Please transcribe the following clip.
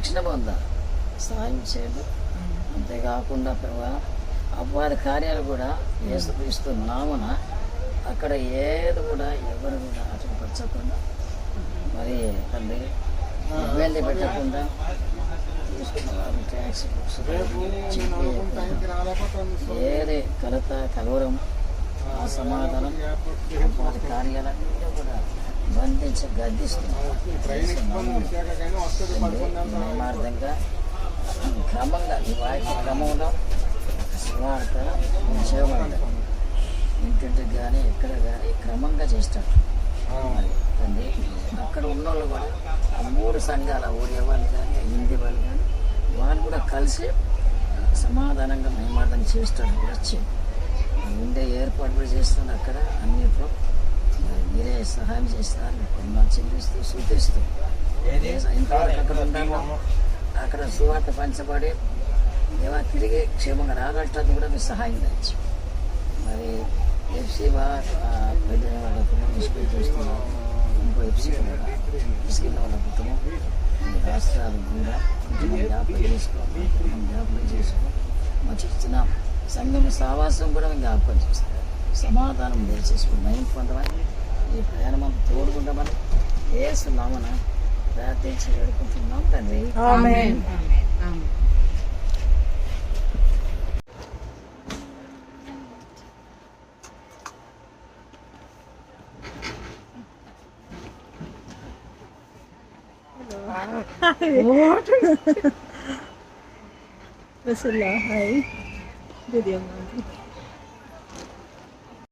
రక్షణ పొందాలి, సహాయం చేయడం. అంతేకాకుండా అపవాది కార్యాలు కూడా యేసుక్రీస్తు నామున అక్కడ ఏది కూడా ఎవరు కూడా ఆటంకపరచకుండా మరి తండ్రి ఇబ్బంది పెట్టకుండా తీసుకున్న వారు ట్యాక్స్ ఏది కలవరం అసమాధానం వారి కార్యాలన్నీ కూడా బంధించి గద్దిస్తున్నారు. నియమార్థంగా క్రమంగా ఈ వాక్య క్రమంలో సువార్త చేయబడాలి. ఇంటింటికి కానీ ఎక్కడ కానీ క్రమంగా చేస్తాడు. మరి తండ్రి అక్కడ ఉన్న వాళ్ళు కూడా ఆ 3 సంఘాల ఊరియా వాళ్ళు కానీ హిందీ వాళ్ళు కానీ వాళ్ళు కూడా కలిసి సమాధానంగా నియమార్థం చేస్తాడు. వచ్చి ఉండే ఏర్పాటు కూడా చేస్తాడు. అక్కడ అన్నిట్లో మరి మీరే సహాయం చేస్తారు. కొన్నాళ్ళు చెల్లిస్తూ సూచిస్తూ ఇంతవరకు అక్కడ ఉంటాము. అక్కడ సువార్త పంచబడి ఏమో తిరిగి క్షేమంగా రాగలటానికి కూడా మీరు సహాయం చేయొచ్చు. మరి ఎఫ్సీ పెద్ద వాళ్ళ కుటుంబం చూస్తున్నారు. ఇంకో ఎఫ్సీ తీసుకెళ్ళిన వాళ్ళ కుటుంబం ఈ రాష్ట్రాలు కూడా కుటుంబం జ్ఞాపకం చేసుకోవాలి. కుటుంబం జ్ఞాపకం చేసుకోవాలి. మనం చూస్తున్నాం సంఘం సావాసం కూడా మేము జ్ఞాపకం చేస్తాం. సమాధానం దయచేసుకుని మేము కొంతమంది ఈ ప్రయాణం అంతా తోడుకుంటామని ఏసునామన ప్రార్థించి వేడుకుంటున్నాం తండ్రి. ఆమేన్. Masala, hi. Video mo.